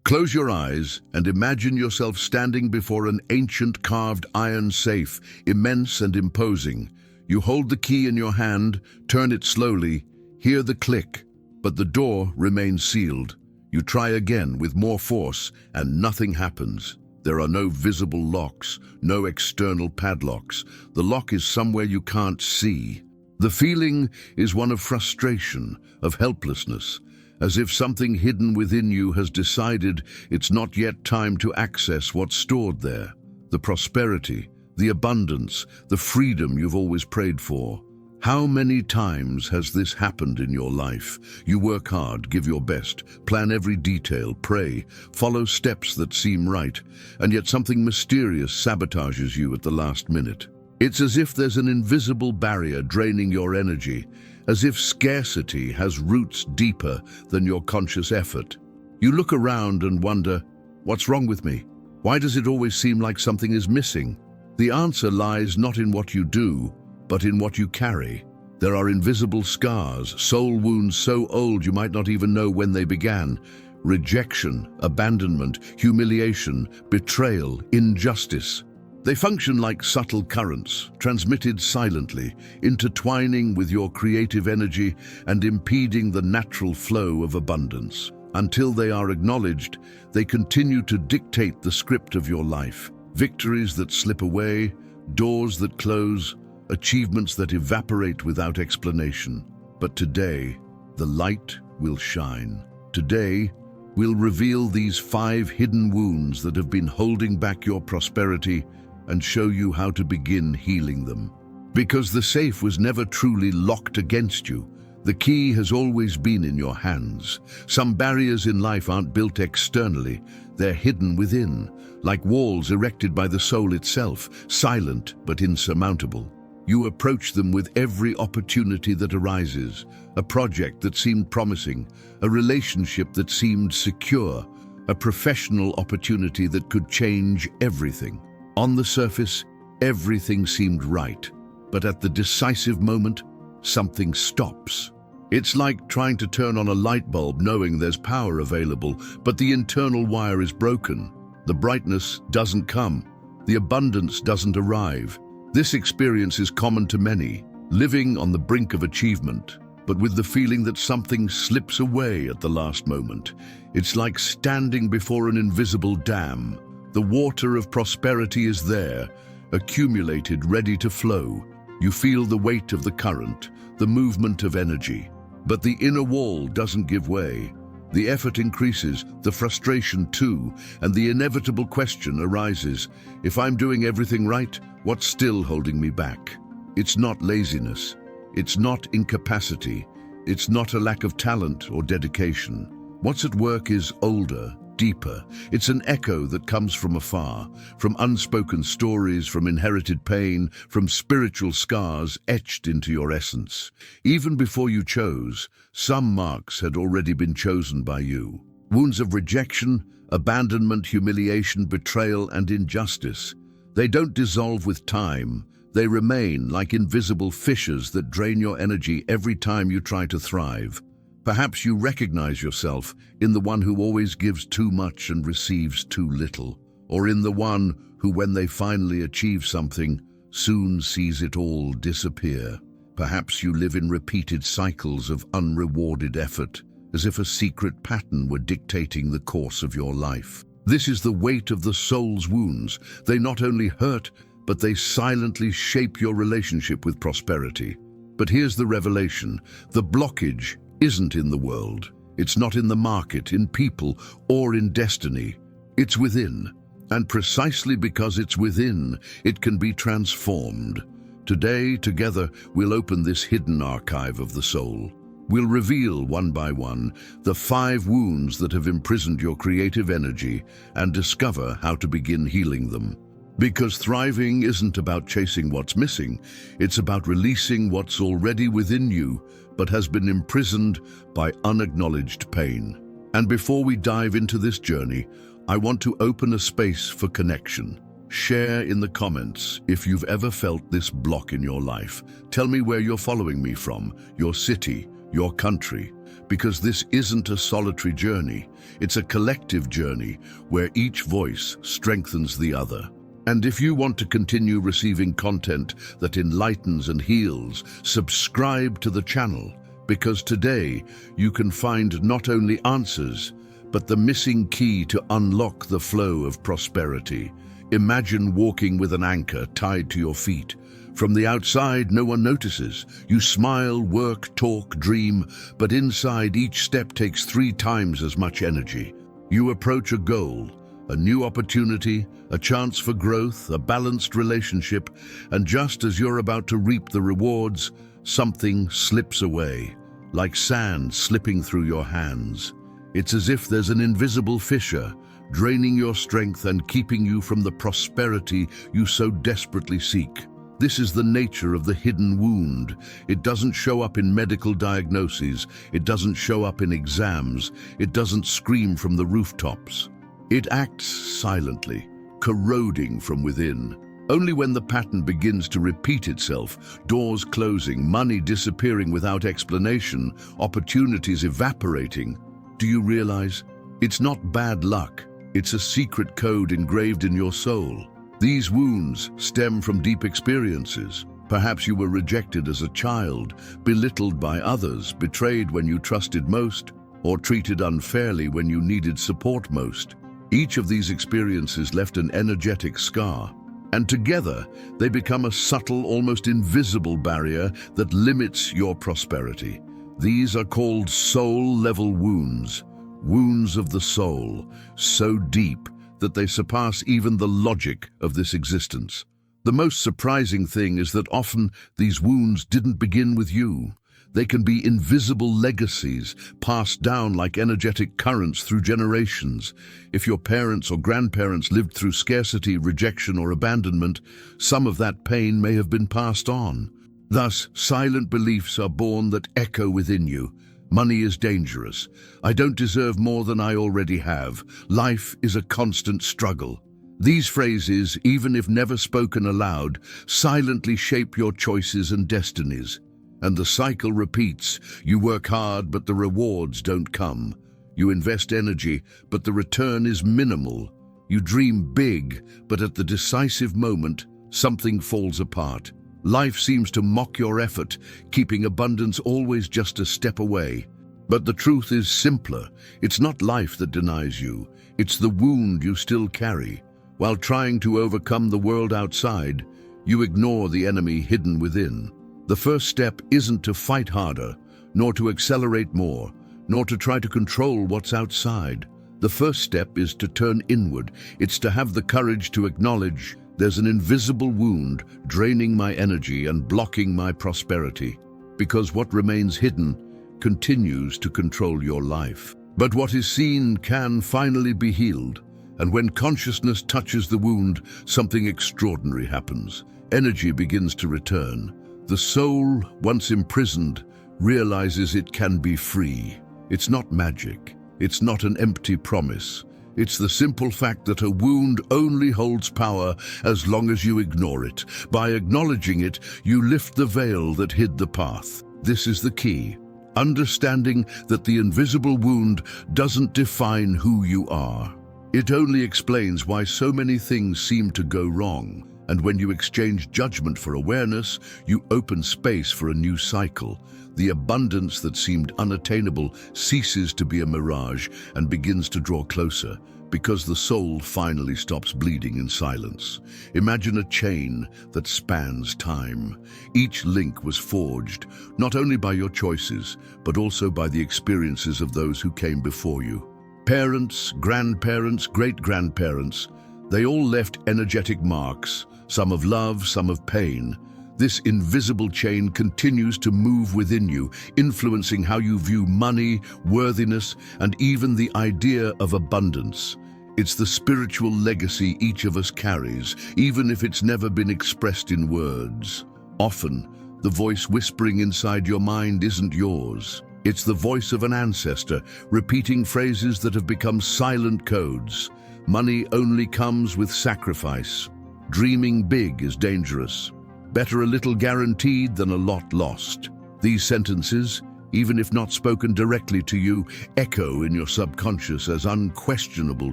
Close your eyes and imagine yourself standing before an ancient carved iron safe, immense and imposing. You hold the key in your hand, turn it slowly, hear the click, but the door remains sealed. You try again with more force, and nothing happens. There are no visible locks, no external padlocks. The lock is somewhere you can't see. The feeling is one of frustration, of helplessness, as if something hidden within you has decided it's not yet time to access what's stored there. The prosperity, the abundance, the freedom you've always prayed for. How many times has this happened in your life? You work hard, give your best, plan every detail, pray, follow steps that seem right, and yet something mysterious sabotages you at the last minute. It's as if there's an invisible barrier draining your energy, as if scarcity has roots deeper than your conscious effort. You look around and wonder, what's wrong with me? Why does it always seem like something is missing? The answer lies not in what you do, but in what you carry. There are invisible scars, soul wounds so old you might not even know when they began. Rejection, abandonment, humiliation, betrayal, injustice. They function like subtle currents, transmitted silently, intertwining with your creative energy and impeding the natural flow of abundance. Until they are acknowledged, they continue to dictate the script of your life. Victories that slip away, doors that close, achievements that evaporate without explanation. But today, the light will shine. Today, we'll reveal these 5 hidden wounds that have been holding back your prosperity and show you how to begin healing them. Because the safe was never truly locked against you. The key has always been in your hands. Some barriers in life aren't built externally, they're hidden within, like walls erected by the soul itself, silent but insurmountable. You approach them with every opportunity that arises, a project that seemed promising, a relationship that seemed secure, a professional opportunity that could change everything. On the surface, everything seemed right, but at the decisive moment, something stops. It's like trying to turn on a light bulb knowing there's power available, but the internal wire is broken. The brightness doesn't come. The abundance doesn't arrive. This experience is common to many, living on the brink of achievement, but with the feeling that something slips away at the last moment. It's like standing before an invisible dam. The water of prosperity is there, accumulated, ready to flow. You feel the weight of the current, the movement of energy. But the inner wall doesn't give way. The effort increases, the frustration too, and the inevitable question arises, if I'm doing everything right, what's still holding me back? It's not laziness. It's not incapacity. It's not a lack of talent or dedication. What's at work is older, deeper. It's an echo that comes from afar, from unspoken stories, from inherited pain, from spiritual scars etched into your essence. Even before you chose, some marks had already been chosen by you. Wounds of rejection, abandonment, humiliation, betrayal, and injustice. They don't dissolve with time. They remain like invisible fissures that drain your energy every time you try to thrive. Perhaps you recognize yourself in the one who always gives too much and receives too little, or in the one who, when they finally achieve something, soon sees it all disappear. Perhaps you live in repeated cycles of unrewarded effort, as if a secret pattern were dictating the course of your life. This is the weight of the soul's wounds. They not only hurt, but they silently shape your relationship with prosperity. But here's the revelation: the blockage isn't in the world. It's not in the market, in people, or in destiny. It's within. And precisely because it's within, it can be transformed. Today, together, we'll open this hidden archive of the soul. We'll reveal, one by one, the 5 wounds that have imprisoned your creative energy and discover how to begin healing them. Because thriving isn't about chasing what's missing, it's about releasing what's already within you, but has been imprisoned by unacknowledged pain. And before we dive into this journey, I want to open a space for connection. Share in the comments if you've ever felt this block in your life. Tell me where you're following me from, your city, your country. because this isn't a solitary journey. It's a collective journey where each voice strengthens the other. And if you want to continue receiving content that enlightens and heals, subscribe to the channel, because today you can find not only answers, but the missing key to unlock the flow of prosperity. Imagine walking with an anchor tied to your feet. From the outside, no one notices. You smile, work, talk, dream, but inside each step takes 3 times as much energy. You approach a goal, a new opportunity, a chance for growth, a balanced relationship, and just as you're about to reap the rewards, something slips away, like sand slipping through your hands. It's as if there's an invisible fissure, draining your strength and keeping you from the prosperity you so desperately seek. This is the nature of the hidden wound. It doesn't show up in medical diagnoses. It doesn't show up in exams. It doesn't scream from the rooftops. It acts silently, corroding from within. Only when the pattern begins to repeat itself, doors closing, money disappearing without explanation, opportunities evaporating, do you realize it's not bad luck? It's a secret code engraved in your soul. These wounds stem from deep experiences. Perhaps you were rejected as a child, belittled by others, betrayed when you trusted most, or treated unfairly when you needed support most. Each of these experiences left an energetic scar, and together they become a subtle, almost invisible barrier that limits your prosperity. These are called soul-level wounds, wounds of the soul, so deep that they surpass even the logic of this existence. The most surprising thing is that often these wounds didn't begin with you. They can be invisible legacies passed down like energetic currents through generations. If your parents or grandparents lived through scarcity, rejection, or abandonment, some of that pain may have been passed on. Thus, silent beliefs are born that echo within you. Money is dangerous. I don't deserve more than I already have. Life is a constant struggle. These phrases, even if never spoken aloud, silently shape your choices and destinies. And the cycle repeats. You work hard, but the rewards don't come. You invest energy, but the return is minimal. You dream big, but at the decisive moment, something falls apart. Life seems to mock your effort, keeping abundance always just a step away. But the truth is simpler. It's not life that denies you. It's the wound you still carry. While trying to overcome the world outside, you ignore the enemy hidden within. The first step isn't to fight harder, nor to accelerate more, nor to try to control what's outside. The first step is to turn inward. It's to have the courage to acknowledge there's an invisible wound draining my energy and blocking my prosperity, because what remains hidden continues to control your life. But what is seen can finally be healed, and when consciousness touches the wound, something extraordinary happens. Energy begins to return. The soul, once imprisoned, realizes it can be free. It's not magic. It's not an empty promise. It's the simple fact that a wound only holds power as long as you ignore it. By acknowledging it, you lift the veil that hid the path. This is the key. Understanding that the invisible wound doesn't define who you are. It only explains why so many things seem to go wrong. And when you exchange judgment for awareness, you open space for a new cycle. The abundance that seemed unattainable ceases to be a mirage and begins to draw closer, because the soul finally stops bleeding in silence. Imagine a chain that spans time. Each link was forged, not only by your choices, but also by the experiences of those who came before you. Parents, grandparents, great-grandparents, they all left energetic marks, some of love, some of pain. This invisible chain continues to move within you, influencing how you view money, worthiness, and even the idea of abundance. It's the spiritual legacy each of us carries, even if it's never been expressed in words. Often, the voice whispering inside your mind isn't yours. It's the voice of an ancestor, repeating phrases that have become silent codes. Money only comes with sacrifice. Dreaming big is dangerous. Better a little guaranteed than a lot lost. These sentences, even if not spoken directly to you, echo in your subconscious as unquestionable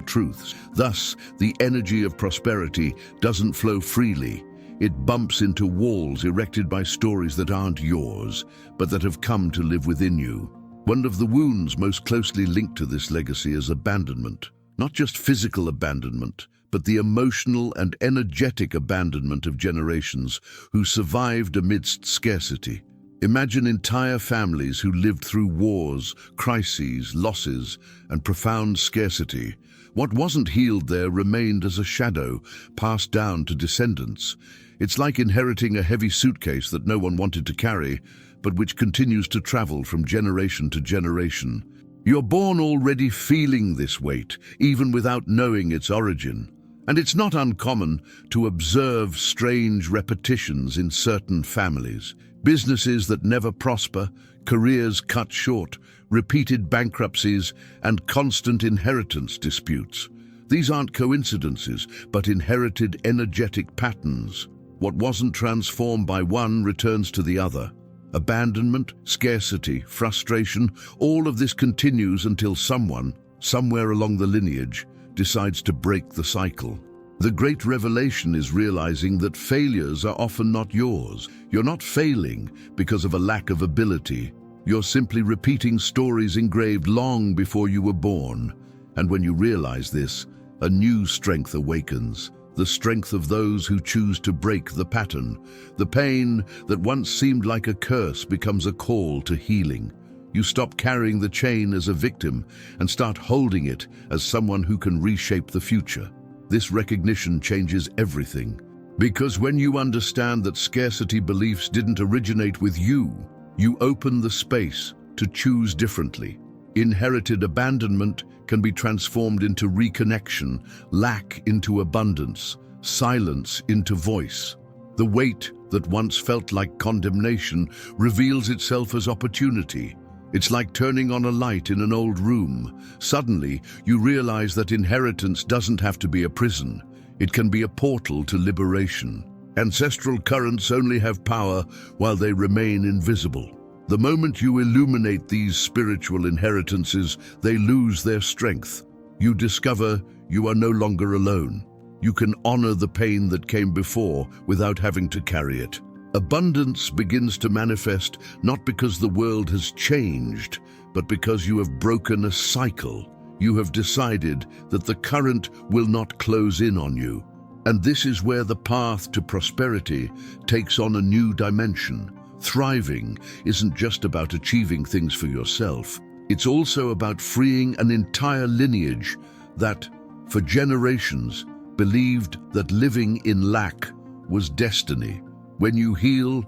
truths. Thus, the energy of prosperity doesn't flow freely. It bumps into walls erected by stories that aren't yours, but that have come to live within you. One of the wounds most closely linked to this legacy is abandonment. Not just physical abandonment, but the emotional and energetic abandonment of generations who survived amidst scarcity. Imagine entire families who lived through wars, crises, losses, and profound scarcity. What wasn't healed there remained as a shadow, passed down to descendants. It's like inheriting a heavy suitcase that no one wanted to carry, but which continues to travel from generation to generation. You're born already feeling this weight, even without knowing its origin. And it's not uncommon to observe strange repetitions in certain families. Businesses that never prosper, careers cut short, repeated bankruptcies, and constant inheritance disputes. These aren't coincidences, but inherited energetic patterns. What wasn't transformed by one returns to the other. Abandonment, scarcity, frustration, all of this continues until someone, somewhere along the lineage, decides to break the cycle. The great revelation is realizing that failures are often not yours. You're not failing because of a lack of ability. You're simply repeating stories engraved long before you were born. And when you realize this, a new strength awakens. The strength of those who choose to break the pattern. The pain that once seemed like a curse becomes a call to healing. You stop carrying the chain as a victim and start holding it as someone who can reshape the future. This recognition changes everything. Because when you understand that scarcity beliefs didn't originate with you, you open the space to choose differently. Inherited abandonment can be transformed into reconnection, lack into abundance, silence into voice. The weight that once felt like condemnation reveals itself as opportunity. It's like turning on a light in an old room. Suddenly, you realize that inheritance doesn't have to be a prison. It can be a portal to liberation. Ancestral currents only have power while they remain invisible. The moment you illuminate these spiritual inheritances, they lose their strength. You discover you are no longer alone. You can honor the pain that came before without having to carry it. Abundance begins to manifest not because the world has changed, but because you have broken a cycle. You have decided that the current will not close in on you. And this is where the path to prosperity takes on a new dimension. Thriving isn't just about achieving things for yourself. It's also about freeing an entire lineage that, for generations, believed that living in lack was destiny. When you heal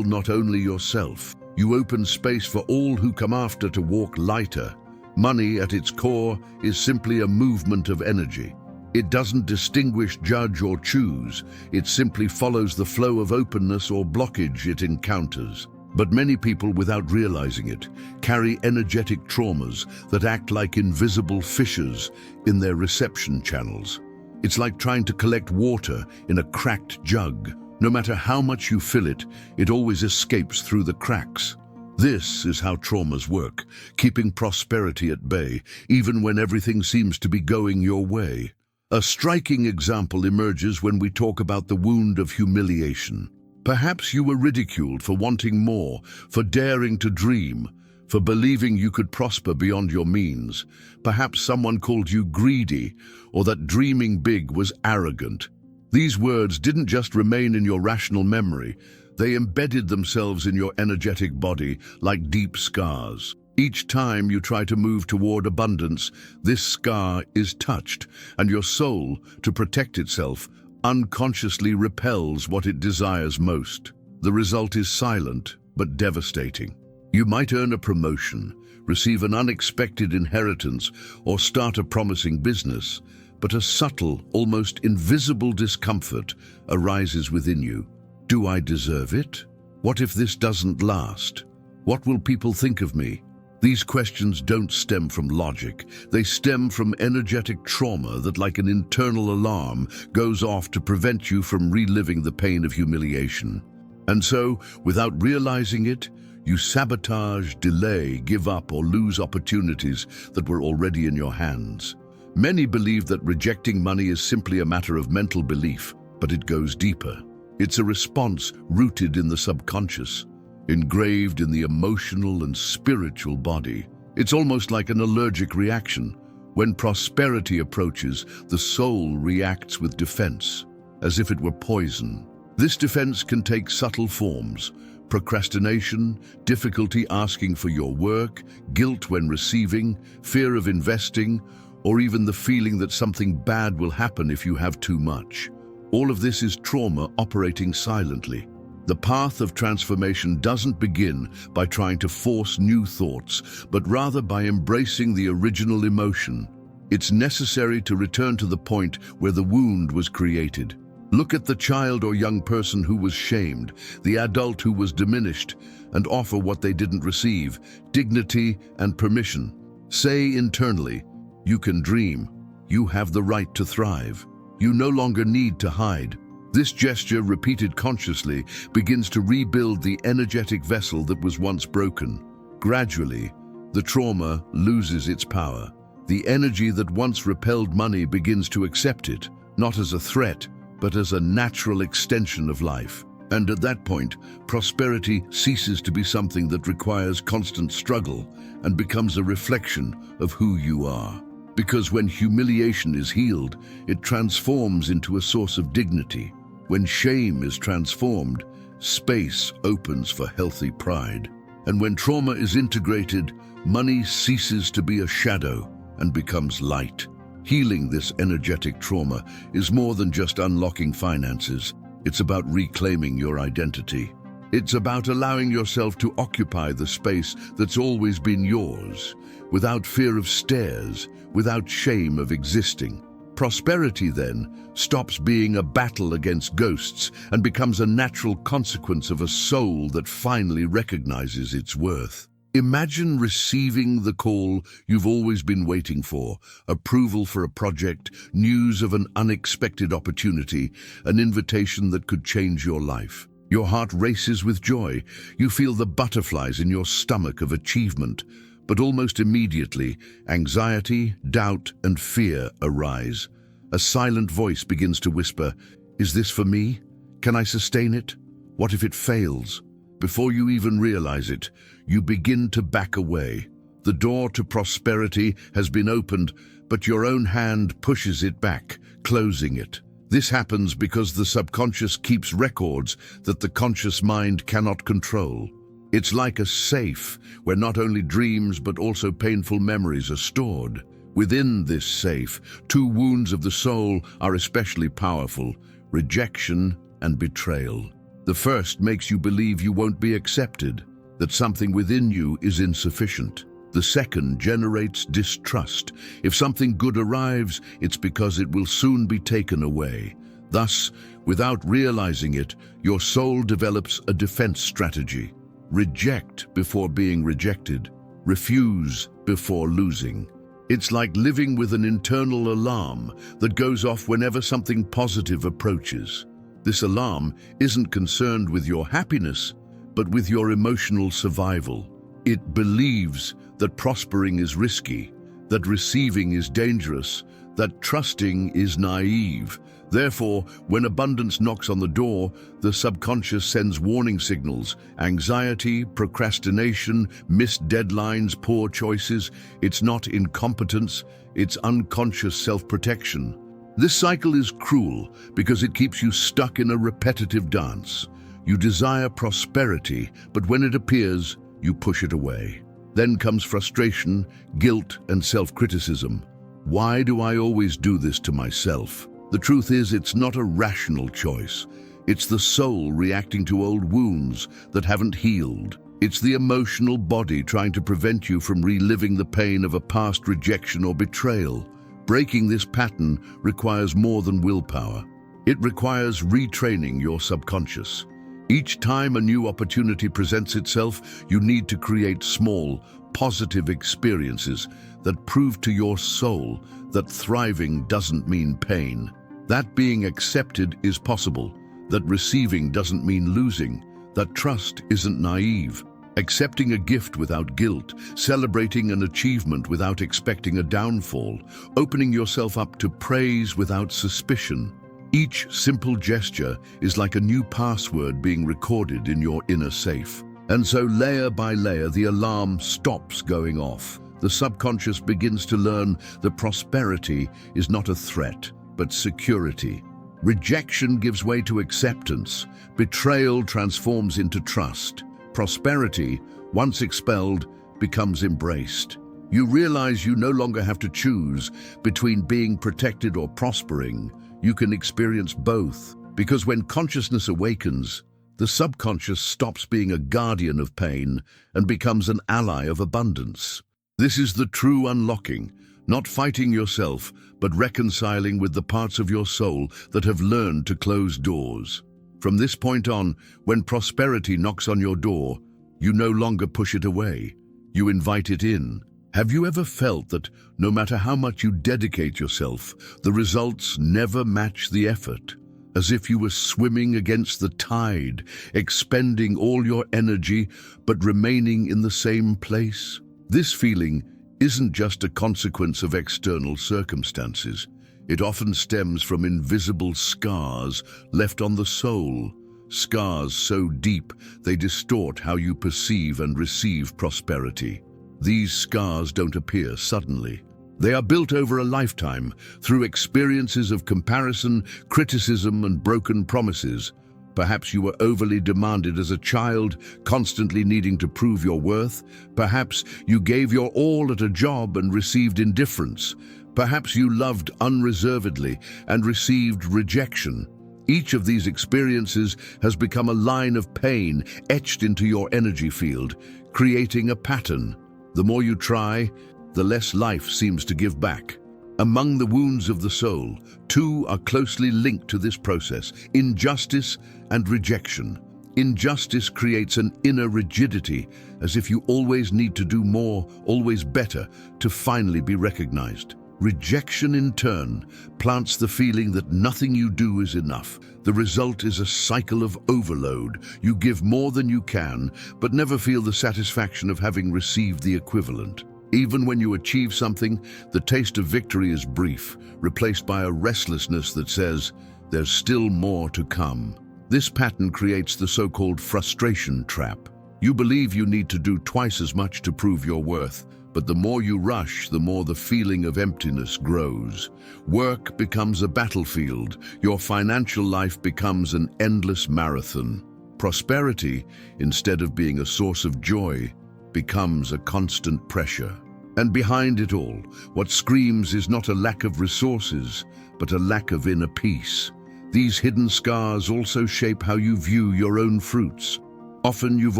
not only yourself. You open space for all who come after to walk lighter. Money, at its core, is simply a movement of energy. It doesn't distinguish, judge, or choose. It simply follows the flow of openness or blockage it encounters. But many people, without realizing it, carry energetic traumas that act like invisible fissures in their reception channels. It's like trying to collect water in a cracked jug. No matter how much you fill it, it always escapes through the cracks. This is how traumas work, keeping prosperity at bay, even when everything seems to be going your way. A striking example emerges when we talk about the wound of humiliation. Perhaps you were ridiculed for wanting more, for daring to dream, for believing you could prosper beyond your means. Perhaps someone called you greedy, or that dreaming big was arrogant. These words didn't just remain in your rational memory, they embedded themselves in your energetic body like deep scars. Each time you try to move toward abundance, this scar is touched, and your soul, to protect itself, unconsciously repels what it desires most. The result is silent but devastating. You might earn a promotion, receive an unexpected inheritance, or start a promising business, but a subtle, almost invisible discomfort arises within you. Do I deserve it? What if this doesn't last? What will people think of me? These questions don't stem from logic. They stem from energetic trauma that, like an internal alarm, goes off to prevent you from reliving the pain of humiliation. And so, without realizing it, You sabotage, delay, give up, or lose opportunities that were already in your hands. Many believe that rejecting money is simply a matter of mental belief, but it goes deeper. It's a response rooted in the subconscious, engraved in the emotional and spiritual body. It's almost like an allergic reaction. When prosperity approaches, the soul reacts with defense, as if it were poison. This defense can take subtle forms: procrastination, difficulty asking for your work, guilt when receiving, fear of investing, or even the feeling that something bad will happen if you have too much. All of this is trauma operating silently. The path of transformation doesn't begin by trying to force new thoughts, but rather by embracing the original emotion. It's necessary to return to the point where the wound was created. Look at the child or young person who was shamed, the adult who was diminished, and offer what they didn't receive: dignity and permission. Say internally, "You can dream. You have the right to thrive. You no longer need to hide." This gesture, repeated consciously, begins to rebuild the energetic vessel that was once broken. Gradually, the trauma loses its power. The energy that once repelled money begins to accept it, not as a threat, but as a natural extension of life. And at that point, prosperity ceases to be something that requires constant struggle and becomes a reflection of who you are. Because when humiliation is healed, it transforms into a source of dignity. When shame is transformed, space opens for healthy pride. And when trauma is integrated, money ceases to be a shadow and becomes light. Healing this energetic trauma is more than just unlocking finances. It's about reclaiming your identity. It's about allowing yourself to occupy the space that's always been yours, without fear of stares, without shame of existing. Prosperity, then, stops being a battle against ghosts and becomes a natural consequence of a soul that finally recognizes its worth. Imagine receiving the call you've always been waiting for: approval for a project, news of an unexpected opportunity, an invitation that could change your life. Your heart races with joy. You feel the butterflies in your stomach of achievement. But almost immediately, anxiety, doubt, and fear arise. A silent voice begins to whisper, "Is this for me? Can I sustain it? What if it fails?" Before you even realize it, you begin to back away. The door to prosperity has been opened, but your own hand pushes it back, closing it. This happens because the subconscious keeps records that the conscious mind cannot control. It's like a safe where not only dreams but also painful memories are stored. Within this safe, two wounds of the soul are especially powerful: rejection and betrayal. The first makes you believe you won't be accepted, that something within you is insufficient. The second generates distrust. If something good arrives, it's because it will soon be taken away. Thus, without realizing it, your soul develops a defense strategy. Reject before being rejected. Refuse before losing. It's like living with an internal alarm that goes off whenever something positive approaches. This alarm isn't concerned with your happiness, but with your emotional survival. It believes that prospering is risky, that receiving is dangerous, that trusting is naive. Therefore, when abundance knocks on the door, the subconscious sends warning signals: anxiety, procrastination, missed deadlines, poor choices. It's not incompetence, it's unconscious self-protection. This cycle is cruel because it keeps you stuck in a repetitive dance. You desire prosperity, but when it appears, you push it away. Then comes frustration, guilt, and self-criticism. Why do I always do this to myself? The truth is, it's not a rational choice. It's the soul reacting to old wounds that haven't healed. It's the emotional body trying to prevent you from reliving the pain of a past rejection or betrayal. Breaking this pattern requires more than willpower. It requires retraining your subconscious. Each time a new opportunity presents itself, you need to create small, positive experiences that prove to your soul that thriving doesn't mean pain, that being accepted is possible, that receiving doesn't mean losing, that trust isn't naive. accepting a gift without guilt, celebrating an achievement without expecting a downfall, opening yourself up to praise without suspicion. Each simple gesture is like a new password being recorded in your inner safe. And so layer by layer, the alarm stops going off. The subconscious begins to learn that prosperity is not a threat, but security. Rejection gives way to acceptance. Betrayal transforms into trust. Prosperity, once expelled, becomes embraced. You realize you no longer have to choose between being protected or prospering. You can experience both, because when consciousness awakens, the subconscious stops being a guardian of pain and becomes an ally of abundance. This is the true unlocking, not fighting yourself, but reconciling with the parts of your soul that have learned to close doors. From this point on, when prosperity knocks on your door, you no longer push it away. You invite it in. Have you ever felt that no matter how much you dedicate yourself, the results never match the effort? As if you were swimming against the tide, expending all your energy, but remaining in the same place? This feeling isn't just a consequence of external circumstances. It often stems from invisible scars left on the soul, scars so deep they distort how you perceive and receive prosperity. These scars don't appear suddenly. They are built over a lifetime through experiences of comparison, criticism, and broken promises. Perhaps you were overly demanded as a child, constantly needing to prove your worth. Perhaps you gave your all at a job and received indifference. Perhaps you loved unreservedly and received rejection. Each of these experiences has become a line of pain etched into your energy field, creating a pattern. The more you try, the less life seems to give back. Among the wounds of the soul, two are closely linked to this process: injustice and rejection. Injustice creates an inner rigidity, as if you always need to do more, always better, to finally be recognized. Rejection, in turn, plants the feeling that nothing you do is enough. The result is a cycle of overload. You give more than you can, but never feel the satisfaction of having received the equivalent. Even when you achieve something, the taste of victory is brief, replaced by a restlessness that says, "There's still more to come." This pattern creates the so-called frustration trap. You believe you need to do twice as much to prove your worth, but the more you rush, the more the feeling of emptiness grows. Work becomes a battlefield. Your financial life becomes an endless marathon. Prosperity, instead of being a source of joy, becomes a constant pressure. And behind it all, what screams is not a lack of resources, but a lack of inner peace. These hidden scars also shape how you view your own fruits. Often you've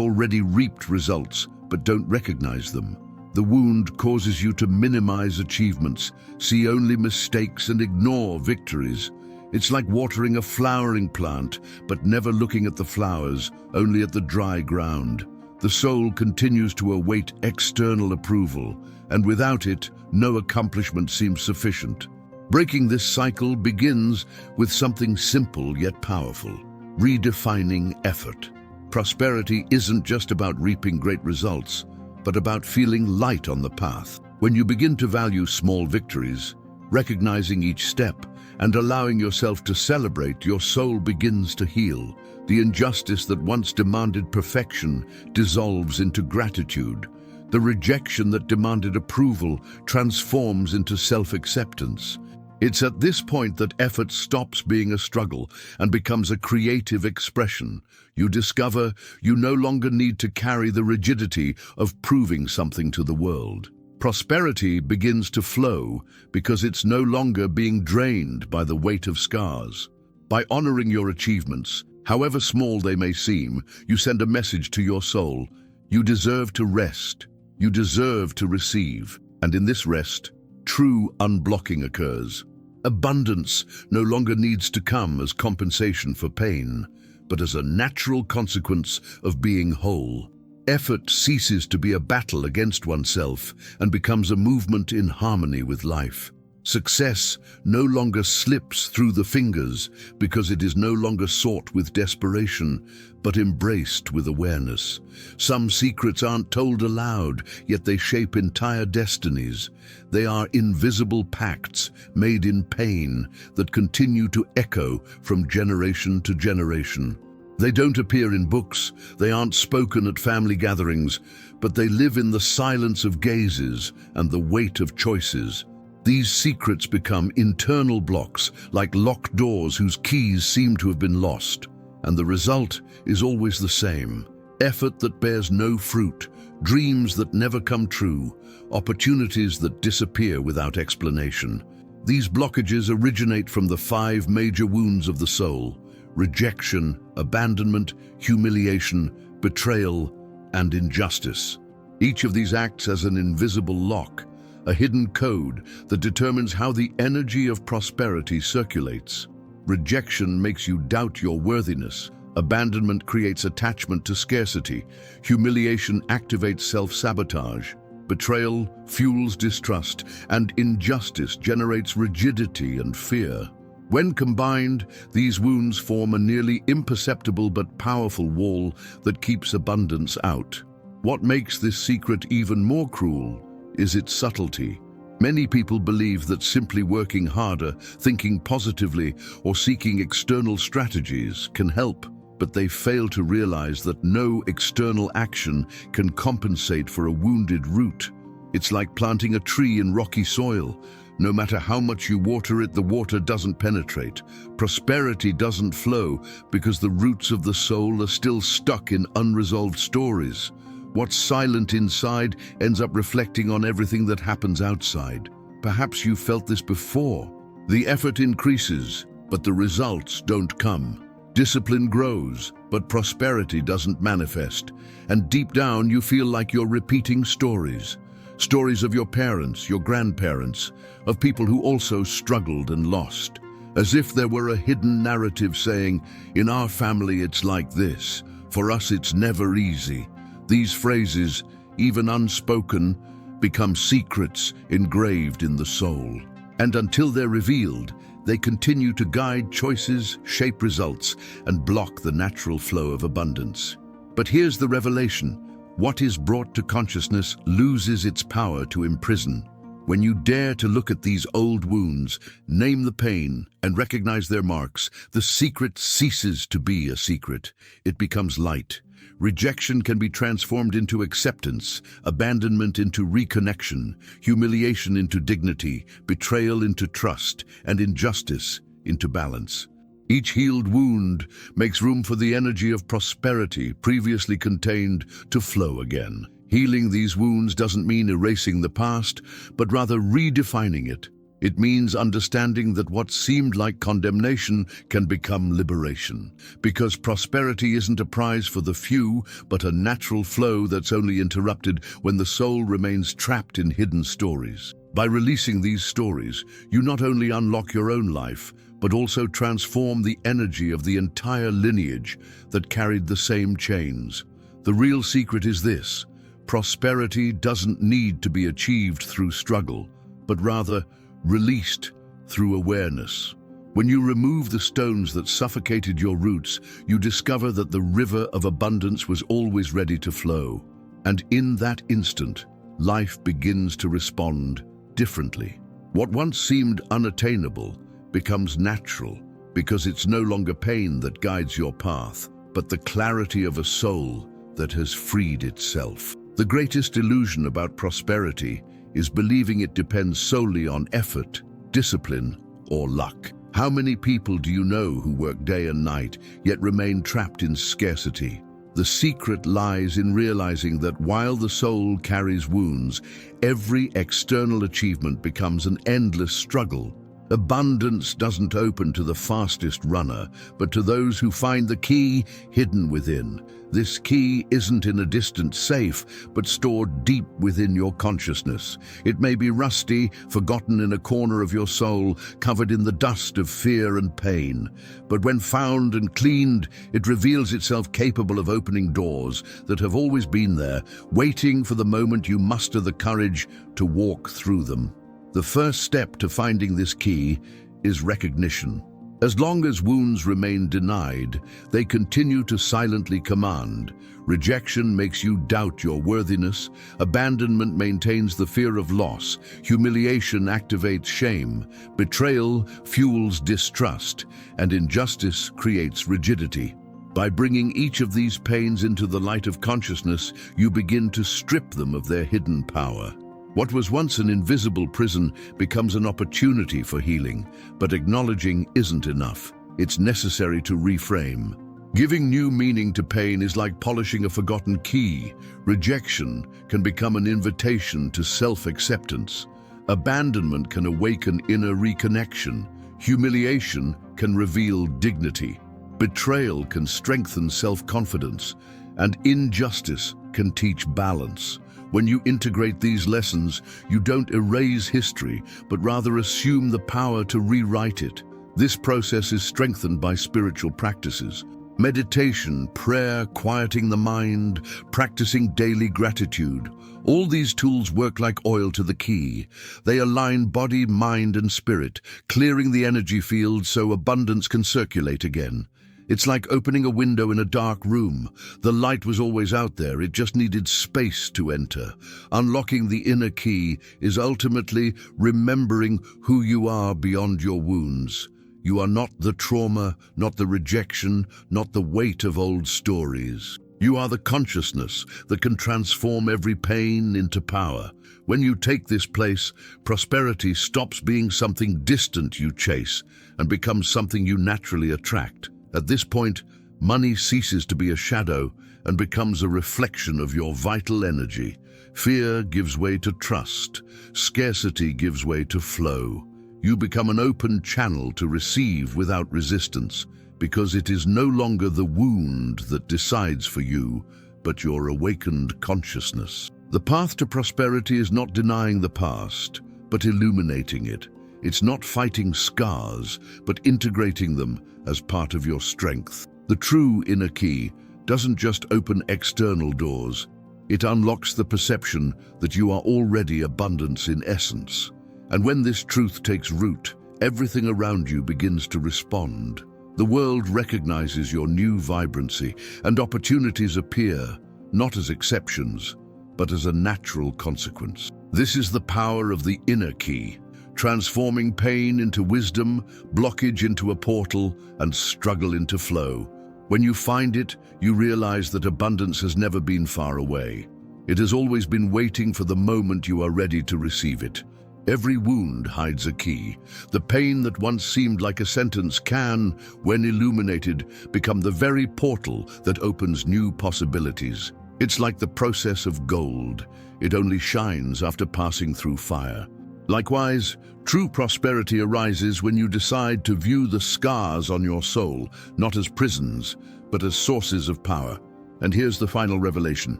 already reaped results, but don't recognize them. The wound causes you to minimize achievements, see only mistakes, and ignore victories. It's like watering a flowering plant, but never looking at the flowers, only at the dry ground. The soul continues to await external approval, and without it, no accomplishment seems sufficient. Breaking this cycle begins with something simple yet powerful: redefining effort. Prosperity isn't just about reaping great results, but about feeling light on the path. When you begin to value small victories, recognizing each step, and allowing yourself to celebrate, your soul begins to heal. The injustice that once demanded perfection dissolves into gratitude. The rejection that demanded approval transforms into self-acceptance. It's at this point that effort stops being a struggle and becomes a creative expression. You discover you no longer need to carry the rigidity of proving something to the world. Prosperity begins to flow because it's no longer being drained by the weight of scars. By honoring your achievements, however small they may seem, you send a message to your soul. You deserve to rest. You deserve to receive. And in this rest, true unblocking occurs. Abundance no longer needs to come as compensation for pain, but as a natural consequence of being whole. Effort ceases to be a battle against oneself and becomes a movement in harmony with life. Success no longer slips through the fingers because it is no longer sought with desperation, but embraced with awareness. Some secrets aren't told aloud, yet they shape entire destinies. They are invisible pacts made in pain that continue to echo from generation to generation. They don't appear in books, they aren't spoken at family gatherings, but they live in the silence of gazes and the weight of choices. These secrets become internal blocks, like locked doors whose keys seem to have been lost. And the result is always the same: effort that bears no fruit, dreams that never come true, opportunities that disappear without explanation. These blockages originate from the 5 major wounds of the soul: rejection, abandonment, humiliation, betrayal, and injustice. Each of these acts as an invisible lock, a hidden code that determines how the energy of prosperity circulates. Rejection makes you doubt your worthiness. Abandonment creates attachment to scarcity. Humiliation activates self-sabotage. Betrayal fuels distrust, and injustice generates rigidity and fear. When combined, these wounds form a nearly imperceptible but powerful wall that keeps abundance out. What makes this secret even more cruel is its subtlety. Many people believe that simply working harder, thinking positively, or seeking external strategies can help, but they fail to realize that no external action can compensate for a wounded root. It's like planting a tree in rocky soil. No matter how much you water it, the water doesn't penetrate. Prosperity doesn't flow because the roots of the soul are still stuck in unresolved stories. What's silent inside ends up reflecting on everything that happens outside. Perhaps you felt this before. The effort increases, but the results don't come. Discipline grows, but prosperity doesn't manifest. And deep down, you feel like you're repeating stories. Stories of your parents, your grandparents, of people who also struggled and lost. As if there were a hidden narrative saying, "In our family it's like this. For us it's never easy." These phrases, even unspoken, become secrets engraved in the soul. And until they're revealed, they continue to guide choices, shape results, and block the natural flow of abundance. But here's the revelation: what is brought to consciousness loses its power to imprison. When you dare to look at these old wounds, name the pain, and recognize their marks, the secret ceases to be a secret. It becomes light. Rejection can be transformed into acceptance, abandonment into reconnection, humiliation into dignity, betrayal into trust, and injustice into balance. Each healed wound makes room for the energy of prosperity previously contained to flow again. Healing these wounds doesn't mean erasing the past, but rather redefining it. It means understanding that what seemed like condemnation can become liberation, because prosperity isn't a prize for the few, but a natural flow that's only interrupted when the soul remains trapped in hidden stories. By releasing these stories, you not only unlock your own life, but also transform the energy of the entire lineage that carried the same chains. The real secret is this: prosperity doesn't need to be achieved through struggle, but rather released through awareness. When you remove the stones that suffocated your roots, you discover that the river of abundance was always ready to flow. And in that instant, life begins to respond differently. What once seemed unattainable becomes natural, because it's no longer pain that guides your path, but the clarity of a soul that has freed itself. The greatest illusion about prosperity is believing it depends solely on effort, discipline, or luck. How many people do you know who work day and night, yet remain trapped in scarcity? The secret lies in realizing that while the soul carries wounds, every external achievement becomes an endless struggle. Abundance doesn't open to the fastest runner, but to those who find the key hidden within. This key isn't in a distant safe, but stored deep within your consciousness. It may be rusty, forgotten in a corner of your soul, covered in the dust of fear and pain. But when found and cleaned, it reveals itself capable of opening doors that have always been there, waiting for the moment you muster the courage to walk through them. The first step to finding this key is recognition. As long as wounds remain denied, they continue to silently command. Rejection makes you doubt your worthiness. Abandonment maintains the fear of loss. Humiliation activates shame. Betrayal fuels distrust. And injustice creates rigidity. By bringing each of these pains into the light of consciousness, you begin to strip them of their hidden power. What was once an invisible prison becomes an opportunity for healing, but acknowledging isn't enough. It's necessary to reframe. Giving new meaning to pain is like polishing a forgotten key. Rejection can become an invitation to self-acceptance. Abandonment can awaken inner reconnection. Humiliation can reveal dignity. Betrayal can strengthen self-confidence. And injustice can teach balance. When you integrate these lessons, you don't erase history, but rather assume the power to rewrite it. This process is strengthened by spiritual practices. Meditation, prayer, quieting the mind, practicing daily gratitude. All these tools work like oil to the key. They align body, mind, and spirit, clearing the energy field so abundance can circulate again. It's like opening a window in a dark room. The light was always out there, it just needed space to enter. Unlocking the inner key is ultimately remembering who you are beyond your wounds. You are not the trauma, not the rejection, not the weight of old stories. You are the consciousness that can transform every pain into power. When you take this place, prosperity stops being something distant you chase and becomes something you naturally attract. At this point, money ceases to be a shadow and becomes a reflection of your vital energy. Fear gives way to trust. Scarcity gives way to flow. You become an open channel to receive without resistance, because it is no longer the wound that decides for you, but your awakened consciousness. The path to prosperity is not denying the past, but illuminating it. It's not fighting scars, but integrating them as part of your strength. The true inner key doesn't just open external doors. It unlocks the perception that you are already abundance in essence. And when this truth takes root, everything around you begins to respond. The world recognizes your new vibrancy, and opportunities appear, not as exceptions, but as a natural consequence. This is the power of the inner key, transforming pain into wisdom, blockage into a portal, and struggle into flow. When you find it, you realize that abundance has never been far away. It has always been waiting for the moment you are ready to receive it. Every wound hides a key. The pain that once seemed like a sentence can, when illuminated, become the very portal that opens new possibilities. It's like the process of gold. It only shines after passing through fire. Likewise, true prosperity arises when you decide to view the scars on your soul, not as prisons, but as sources of power. And here's the final revelation.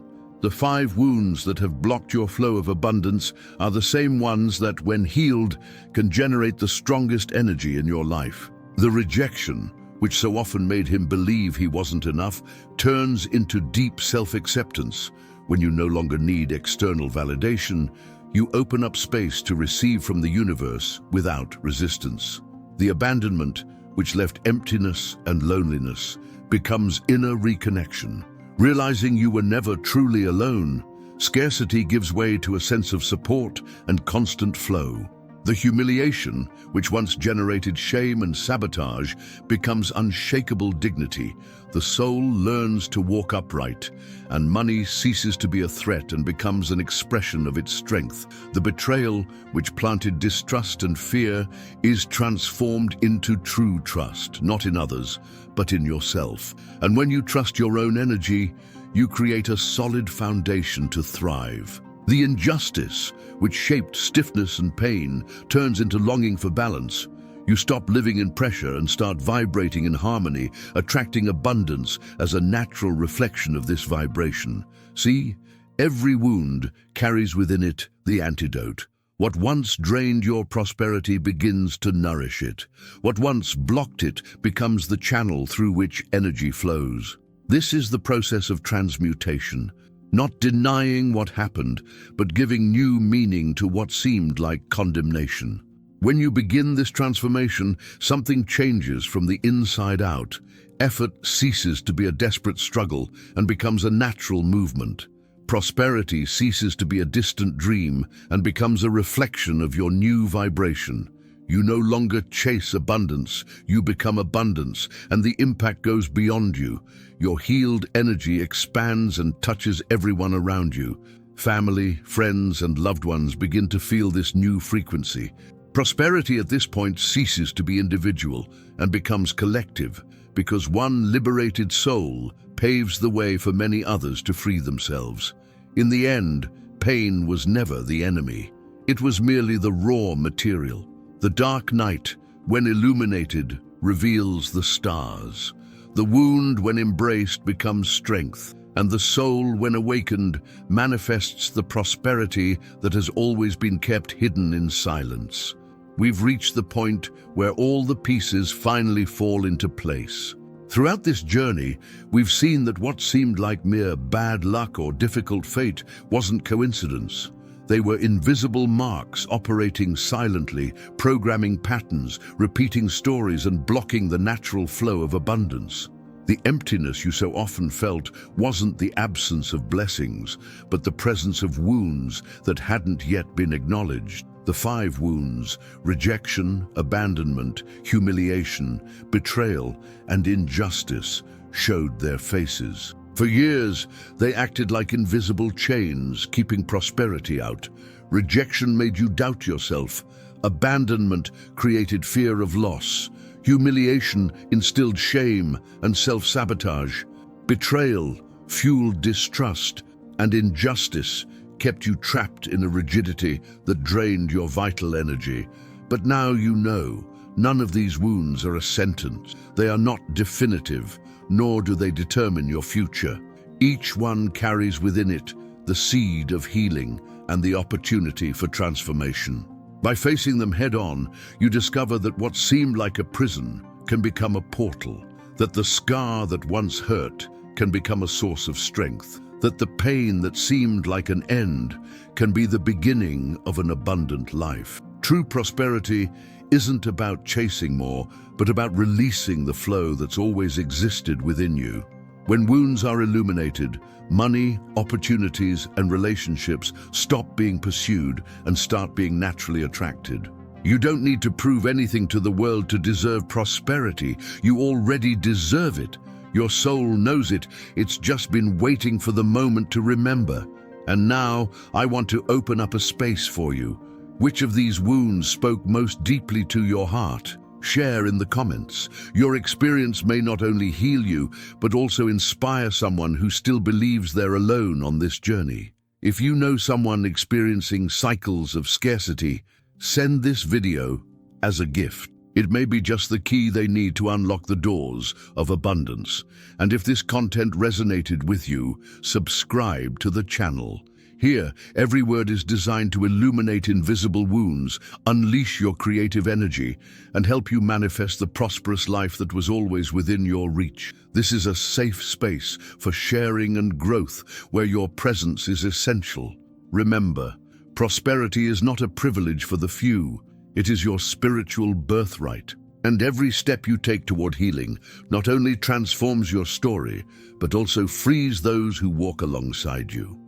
The 5 wounds that have blocked your flow of abundance are the same ones that, when healed, can generate the strongest energy in your life. The rejection, which so often made him believe he wasn't enough, turns into deep self-acceptance. When you no longer need external validation, you open up space to receive from the universe without resistance. The abandonment, which left emptiness and loneliness, becomes inner reconnection. Realizing you were never truly alone, scarcity gives way to a sense of support and constant flow. The humiliation, which once generated shame and sabotage, becomes unshakable dignity. The soul learns to walk upright, and money ceases to be a threat and becomes an expression of its strength. The betrayal, which planted distrust and fear, is transformed into true trust, not in others, but in yourself. And when you trust your own energy, you create a solid foundation to thrive. The injustice, which shaped stiffness and pain, turns into longing for balance. You stop living in pressure and start vibrating in harmony, attracting abundance as a natural reflection of this vibration. See, every wound carries within it the antidote. What once drained your prosperity begins to nourish it. What once blocked it becomes the channel through which energy flows. This is the process of transmutation. not denying what happened, but giving new meaning to what seemed like condemnation. When you begin this transformation, something changes from the inside out. Effort ceases to be a desperate struggle and becomes a natural movement. Prosperity ceases to be a distant dream and becomes a reflection of your new vibration. You no longer chase abundance, you become abundance, and the impact goes beyond you. Your healed energy expands and touches everyone around you. Family, friends, and loved ones begin to feel this new frequency. Prosperity at this point ceases to be individual and becomes collective, because one liberated soul paves the way for many others to free themselves. In the end, pain was never the enemy. It was merely the raw material. The dark night, when illuminated, reveals the stars. The wound, when embraced, becomes strength, and the soul, when awakened, manifests the prosperity that has always been kept hidden in silence. We've reached the point where all the pieces finally fall into place. Throughout this journey, we've seen that what seemed like mere bad luck or difficult fate wasn't coincidence. They were invisible marks operating silently, programming patterns, repeating stories, and blocking the natural flow of abundance. The emptiness you so often felt wasn't the absence of blessings, but the presence of wounds that hadn't yet been acknowledged. The 5 wounds: rejection, abandonment, humiliation, betrayal, and injustice showed their faces. For years, they acted like invisible chains, keeping prosperity out. Rejection made you doubt yourself. Abandonment created fear of loss. Humiliation instilled shame and self-sabotage. Betrayal fueled distrust, and injustice kept you trapped in a rigidity that drained your vital energy. But now you know, none of these wounds are a sentence. They are not definitive, nor do they determine your future. Each one carries within it the seed of healing and the opportunity for transformation. By facing them head-on, you discover that what seemed like a prison can become a portal, that the scar that once hurt can become a source of strength, that the pain that seemed like an end can be the beginning of an abundant life. True prosperity isn't about chasing more, but about releasing the flow that's always existed within you. When wounds are illuminated, money, opportunities, and relationships stop being pursued and start being naturally attracted. You don't need to prove anything to the world to deserve prosperity. You already deserve it. Your soul knows it. It's just been waiting for the moment to remember. And now, I want to open up a space for you. Which of these wounds spoke most deeply to your heart? Share in the comments. Your experience may not only heal you, but also inspire someone who still believes they're alone on this journey. If you know someone experiencing cycles of scarcity, send this video as a gift. It may be just the key they need to unlock the doors of abundance. And if this content resonated with you, subscribe to the channel. Here, every word is designed to illuminate invisible wounds, unleash your creative energy, and help you manifest the prosperous life that was always within your reach. This is a safe space for sharing and growth, where your presence is essential. Remember, prosperity is not a privilege for the few. It is your spiritual birthright. And every step you take toward healing not only transforms your story, but also frees those who walk alongside you.